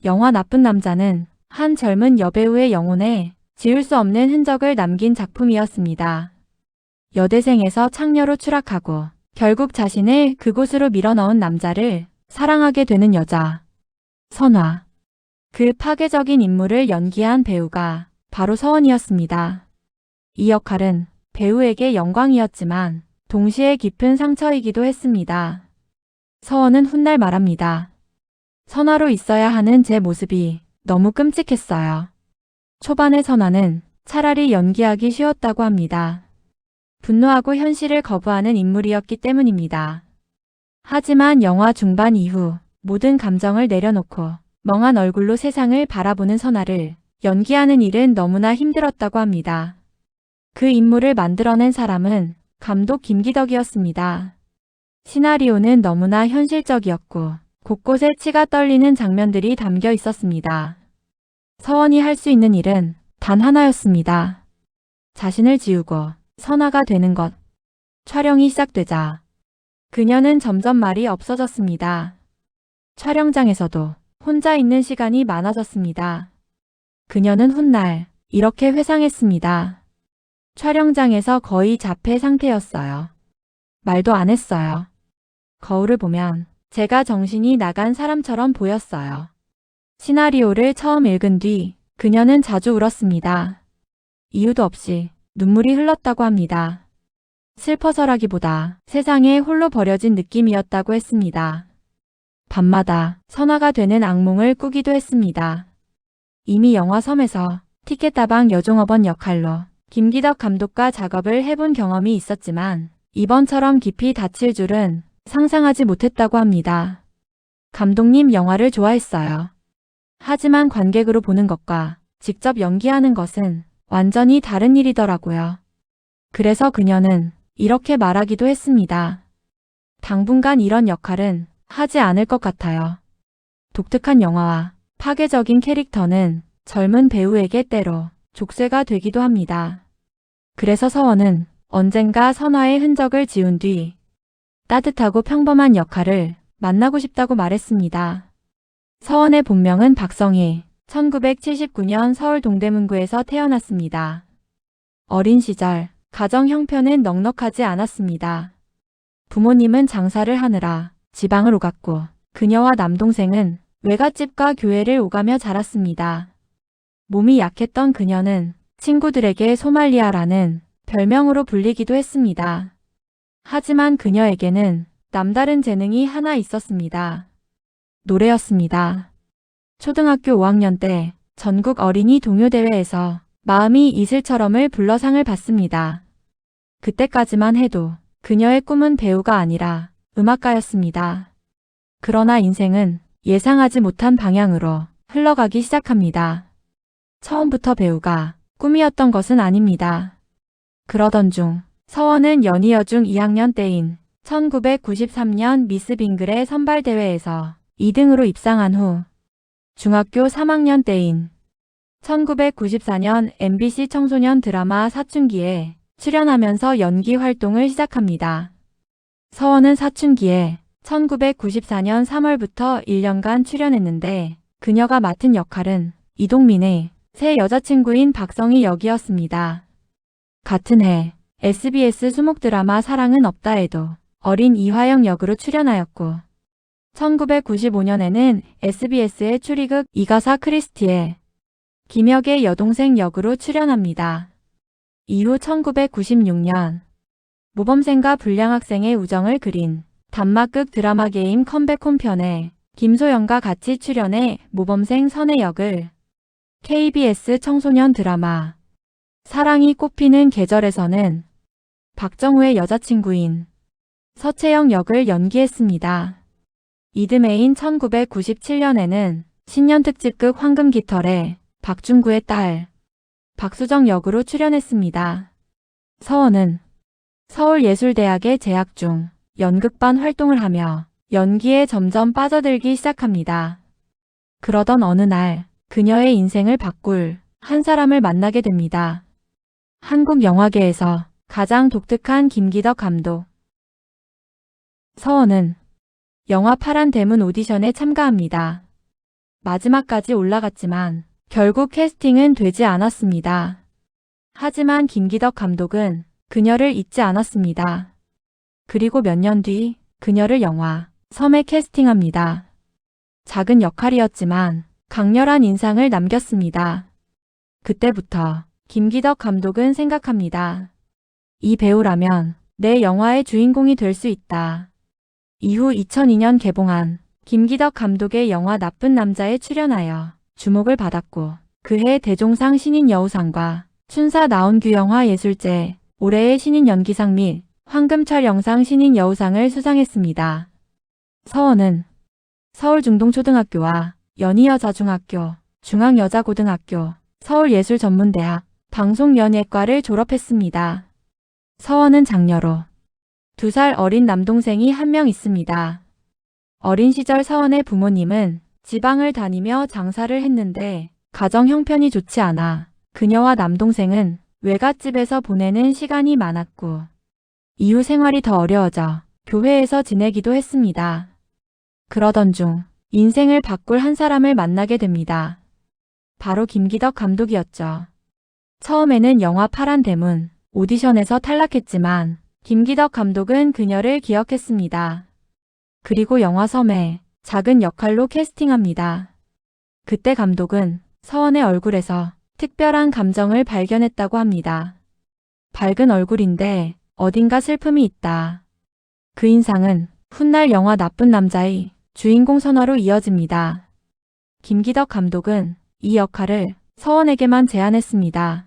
영화 나쁜 남자는 한 젊은 여배우의 영혼에 지울 수 없는 흔적을 남긴 작품이었습니다. 여대생에서 창녀로 추락하고 결국 자신을 그곳으로 밀어넣은 남자를 사랑하게 되는 여자, 선화. 그 파괴적인 인물을 연기한 배우가 바로 서원이었습니다. 이 역할은 배우에게 영광이었지만 동시에 깊은 상처이기도 했습니다. 서원은 훗날 말합니다. 선화로 있어야 하는 제 모습이 너무 끔찍했어요. 초반의 선화는 차라리 연기하기 쉬웠다고 합니다. 분노하고 현실을 거부하는 인물이었기 때문입니다. 하지만 영화 중반 이후 모든 감정을 내려놓고 멍한 얼굴로 세상을 바라보는 선화를 연기하는 일은 너무나 힘들었다고 합니다. 그 인물을 만들어낸 사람은 감독 김기덕이었습니다. 시나리오는 너무나 현실적이었고 곳곳에 치가 떨리는 장면들이 담겨 있었습니다. 서원이 할 수 있는 일은 단 하나였습니다. 자신을 지우고 선화가 되는 것. 촬영이 시작되자 그녀는 점점 말이 없어졌습니다. 촬영장에서도 혼자 있는 시간이 많아졌습니다. 그녀는 훗날 이렇게 회상했습니다. 촬영장에서 거의 자폐 상태였어요. 말도 안 했어요. 거울을 보면 제가 정신이 나간 사람처럼 보였어요. 시나리오를 처음 읽은 뒤 그녀는 자주 울었습니다. 이유도 없이 눈물이 흘렀다고 합니다. 슬퍼서라기보다 세상에 홀로 버려진 느낌이었다고 했습니다. 밤마다 선화가 되는 악몽을 꾸기도 했습니다. 이미 영화 섬에서 티켓다방 여종업원 역할로 김기덕 감독과 작업을 해본 경험이 있었지만 이번처럼 깊이 다칠 줄은 상상하지 못했다고 합니다. 감독님 영화를 좋아했어요. 하지만 관객으로 보는 것과 직접 연기하는 것은 완전히 다른 일이더라고요. 그래서 그녀는 이렇게 말하기도 했습니다. 당분간 이런 역할은 하지 않을 것 같아요. 독특한 영화와 파괴적인 캐릭터는 젊은 배우에게 때로 족쇄가 되기도 합니다. 그래서 서원은 언젠가 선화의 흔적을 지운 뒤 따뜻하고 평범한 역할을 만나고 싶다고 말했습니다. 서원의 본명은 박성희, 1979년 서울 동대문구에서 태어났습니다. 어린 시절 가정 형편은 넉넉하지 않았습니다. 부모님은 장사를 하느라 지방을 오갔고 그녀와 남동생은 외갓집과 교회를 오가며 자랐습니다. 몸이 약했던 그녀는 친구들에게 소말리아라는 별명으로 불리기도 했습니다. 하지만 그녀에게는 남다른 재능이 하나 있었습니다. 노래였습니다. 초등학교 5학년 때 전국 어린이 동요대회에서 마음이 이슬처럼을 불러 상을 받습니다. 그때까지만 해도 그녀의 꿈은 배우가 아니라 음악가였습니다. 그러나 인생은 예상하지 못한 방향으로 흘러가기 시작합니다. 처음부터 배우가 꿈이었던 것은 아닙니다. 그러던 중 서원은 연희여중 2학년 때인 1993년 미스 빙글의 선발대회에서 2등으로 입상한 후 중학교 3학년 때인 1994년 MBC 청소년 드라마 사춘기에 출연하면서 연기 활동을 시작합니다. 서원은 사춘기에 1994년 3월부터 1년간 출연했는데 그녀가 맡은 역할은 이동민의 새 여자친구인 박성희 역이었습니다. 같은 해 SBS 수목 드라마 사랑은 없다에도 어린 이화영 역으로 출연하였고 1995년에는 SBS의 추리극 이가사 크리스티에 김혁의 여동생 역으로 출연합니다. 이후 1996년 모범생과 불량학생의 우정을 그린 단막극 드라마 게임 컴백홈 편에 김소영과 같이 출연해 모범생 선혜 역을 KBS 청소년 드라마 사랑이 꽃피는 계절에서는 박정우의 여자친구인 서채영 역을 연기했습니다. 이듬해인 1997년에는 신년특집극 황금깃털에 박중구의 딸 박수정 역으로 출연했습니다. 서원은 서울예술대학에 재학 중 연극반 활동을 하며 연기에 점점 빠져들기 시작합니다. 그러던 어느 날 그녀의 인생을 바꿀 한 사람을 만나게 됩니다. 한국 영화계에서 가장 독특한 김기덕 감독. 서원은 영화 파란 대문 오디션에 참가합니다. 마지막까지 올라갔지만 결국 캐스팅은 되지 않았습니다. 하지만 김기덕 감독은 그녀를 잊지 않았습니다. 그리고 몇 년 뒤 그녀를 영화 섬에 캐스팅합니다. 작은 역할이었지만 강렬한 인상을 남겼습니다. 그때부터 김기덕 감독은 생각합니다. 이 배우라면 내 영화의 주인공이 될 수 있다. 이후 2002년 개봉한 김기덕 감독의 영화 나쁜 남자에 출연하여 주목을 받았고 그해 대종상 신인여우상과 춘사 나온규영화 예술제 올해의 신인연기상 및 황금철 영상 신인여우상을 수상했습니다. 서원은 서울중동초등학교와 연희여자중학교, 중앙여자고등학교, 서울예술전문대학 방송연예과를 졸업했습니다. 서원은 장녀로 2살 어린 남동생이 한 명 있습니다. 어린 시절 서원의 부모님은 지방을 다니며 장사를 했는데 가정 형편이 좋지 않아 그녀와 남동생은 외갓집에서 보내는 시간이 많았고 이후 생활이 더 어려워져 교회에서 지내기도 했습니다. 그러던 중 인생을 바꿀 한 사람을 만나게 됩니다. 바로 김기덕 감독이었죠. 처음에는 영화 파란 대문 오디션에서 탈락했지만 김기덕 감독은 그녀를 기억했습니다. 그리고 영화 섬에 작은 역할로 캐스팅합니다. 그때 감독은 서원의 얼굴에서 특별한 감정을 발견했다고 합니다. 밝은 얼굴인데 어딘가 슬픔이 있다. 그 인상은 훗날 영화 나쁜 남자의 주인공 선화로 이어집니다. 김기덕 감독은 이 역할을 서원에게만 제안했습니다.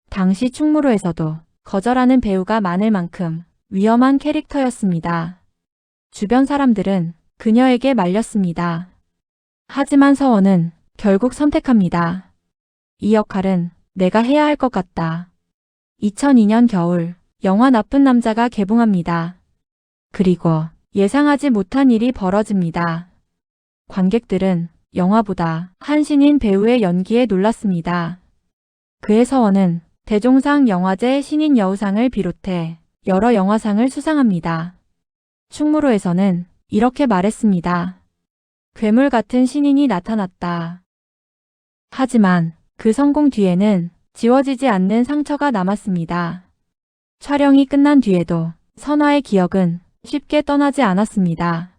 당시 충무로에서도 거절하는 배우가 많을 만큼 위험한 캐릭터였습니다. 주변 사람들은 그녀에게 말렸습니다. 하지만 서원은 결국 선택합니다. 이 역할은 내가 해야 할 것 같다. 2002년 겨울 영화 나쁜 남자가 개봉합니다. 그리고 예상하지 못한 일이 벌어집니다. 관객들은 영화보다 한 신인 배우의 연기에 놀랐습니다. 그의 서원은 대종상 영화제 신인여우상을 비롯해 여러 영화상을 수상합니다. 충무로에서는 이렇게 말했습니다. 괴물 같은 신인이 나타났다. 하지만 그 성공 뒤에는 지워지지 않는 상처가 남았습니다. 촬영이 끝난 뒤에도 선화의 기억은 쉽게 떠나지 않았습니다.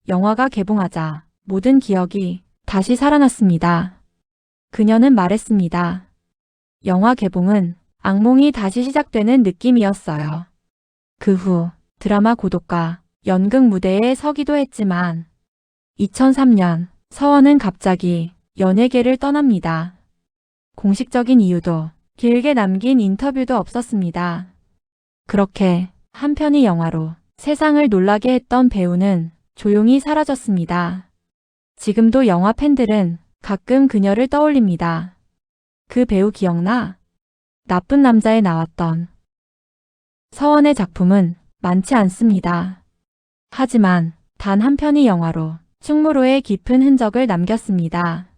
영화가 개봉하자 모든 기억이 다시 살아났습니다. 그녀는 말했습니다. 영화 개봉은 악몽이 다시 시작되는 느낌이었어요. 그 후 드라마 고독과 연극 무대에 서기도 했지만 2003년 서원은 갑자기 연예계를 떠납니다. 공식적인 이유도 길게 남긴 인터뷰도 없었습니다. 그렇게 한 편의 영화로 세상을 놀라게 했던 배우는 조용히 사라졌습니다. 지금도 영화 팬들은 가끔 그녀를 떠올립니다. 그 배우 기억나? 나쁜 남자에 나왔던 서원의 작품은 많지 않습니다. 하지만 단 한 편의 영화로 충무로에 깊은 흔적을 남겼습니다.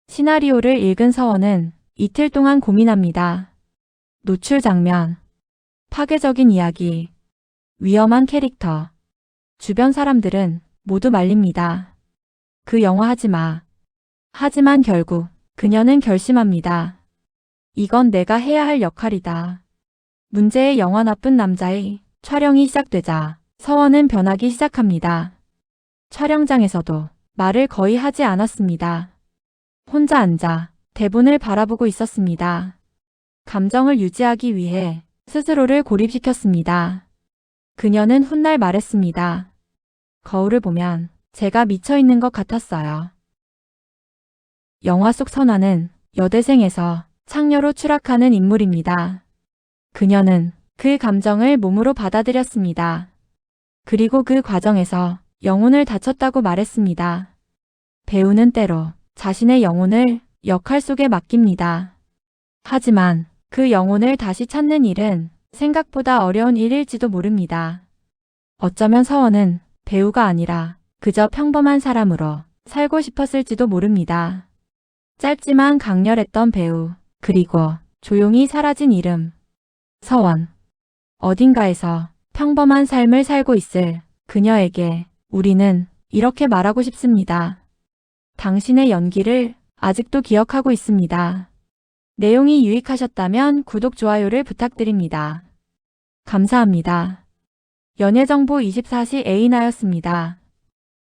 시나리오를 읽은 서원은 이틀 동안 고민합니다. 노출 장면, 파괴적인 이야기, 위험한 캐릭터. 주변 사람들은 모두 말립니다. 그 영화 하지 마. 하지만 결국 그녀는 결심합니다. 이건 내가 해야 할 역할이다. 문제의 영화 나쁜 남자의 촬영이 시작되자 서원은 변하기 시작합니다. 촬영장에서도 말을 거의 하지 않았습니다. 혼자 앉아 대본을 바라보고 있었습니다. 감정을 유지하기 위해 스스로를 고립시켰습니다. 그녀는 훗날 말했습니다. 거울을 보면 제가 미쳐있는 것 같았어요. 영화 속 선화는 여대생에서 창녀로 추락하는 인물입니다. 그녀는 그 감정을 몸으로 받아들였습니다. 그리고 그 과정에서 영혼을 다쳤다고 말했습니다. 배우는 때로 자신의 영혼을 역할 속에 맡깁니다. 하지만 그 영혼을 다시 찾는 일은 생각보다 어려운 일일지도 모릅니다. 어쩌면 서원은 배우가 아니라 그저 평범한 사람으로 살고 싶었을지도 모릅니다. 짧지만 강렬했던 배우, 그리고 조용히 사라진 이름. 서원. 어딘가에서 평범한 삶을 살고 있을 그녀에게 우리는 이렇게 말하고 싶습니다. 당신의 연기를 아직도 기억하고 있습니다. 내용이 유익하셨다면 구독, 좋아요를 부탁드립니다. 감사합니다. 연예정보 24시 에이나였습니다.